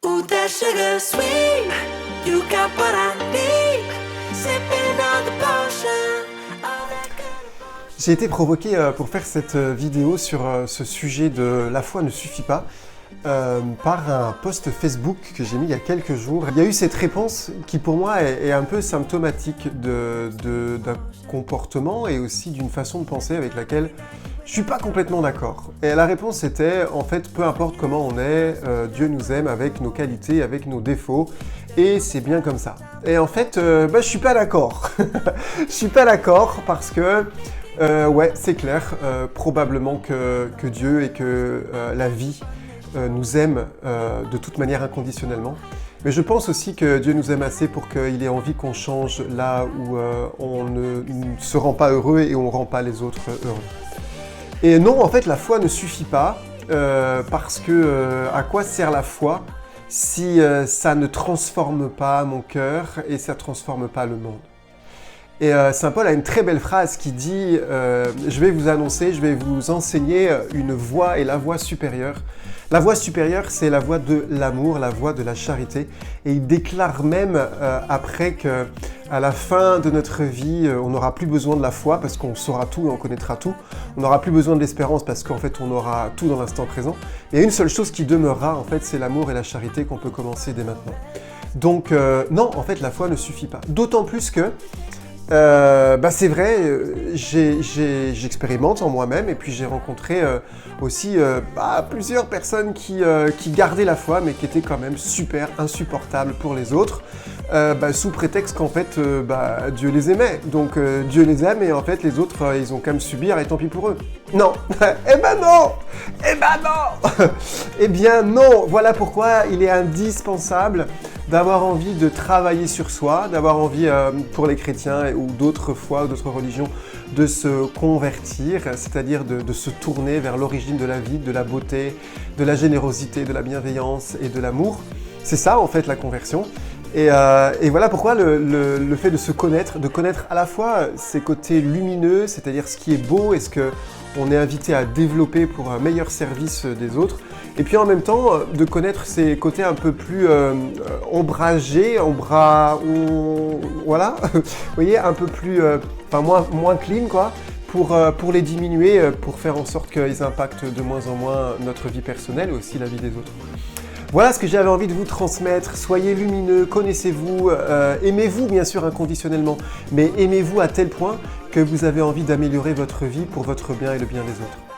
Ooh, that sugar sweet, you got what I need. Sipping on the potion, all that good. J'ai été provoqué pour faire cette vidéo sur ce sujet de « La foi ne suffit pas » par un post Facebook que j'ai mis il y a quelques jours. Il y a eu cette réponse qui pour moi est un peu symptomatique d'un comportement et aussi d'une façon de penser avec laquelle je suis pas complètement d'accord. Et la réponse était, en fait, peu importe comment on est, Dieu nous aime avec nos qualités, avec nos défauts, et c'est bien comme ça. Et en fait, je suis pas d'accord. Je suis pas d'accord parce que, ouais, c'est clair, probablement que Dieu et que la vie nous aime de toute manière inconditionnellement. Mais je pense aussi que Dieu nous aime assez pour qu'il ait envie qu'on change là où on ne se rend pas heureux et on ne rend pas les autres heureux. Et non, en fait, la foi ne suffit pas, parce que à quoi sert la foi si ça ne transforme pas mon cœur et ça ne transforme pas le monde? Et Saint Paul a une très belle phrase qui dit je vais vous annoncer, je vais vous enseigner une voie et la voie supérieure. La voie supérieure, c'est la voie de l'amour, la voie de la charité. Et il déclare même après qu'à la fin de notre vie, on n'aura plus besoin de la foi parce qu'on saura tout et on connaîtra tout. On n'aura plus besoin de l'espérance parce qu'en fait, on aura tout dans l'instant présent. Il y a une seule chose qui demeurera, en fait, c'est l'amour et la charité qu'on peut commencer dès maintenant. Donc, non, en fait, la foi ne suffit pas. D'autant plus que c'est vrai, j'expérimente en moi-même et puis j'ai rencontré aussi plusieurs personnes qui gardaient la foi mais qui étaient quand même super insupportables pour les autres sous prétexte qu'en fait Dieu les aimait. Donc Dieu les aime et en fait les autres ils ont qu'à me subir et tant pis pour eux. Non, eh ben non, eh ben non, eh bien non. Voilà pourquoi il est indispensable d'avoir envie de travailler sur soi, d'avoir envie pour les chrétiens ou d'autres foi ou d'autres religions de se convertir, c'est-à-dire de se tourner vers l'origine de la vie, de la beauté, de la générosité, de la bienveillance et de l'amour. C'est ça en fait la conversion. Et voilà pourquoi le fait de se connaître, de connaître à la fois ses côtés lumineux, c'est-à-dire ce qui est beau et ce qu'on est invité à développer pour un meilleur service des autres, et puis en même temps de connaître ses côtés un peu plus ombragés, voilà, vous voyez, un peu plus, moins clean quoi, pour les diminuer, pour faire en sorte qu'ils impactent de moins en moins notre vie personnelle et aussi la vie des autres. Voilà ce que j'avais envie de vous transmettre. Soyez lumineux, connaissez-vous, aimez-vous bien sûr inconditionnellement, mais aimez-vous à tel point que vous avez envie d'améliorer votre vie pour votre bien et le bien des autres.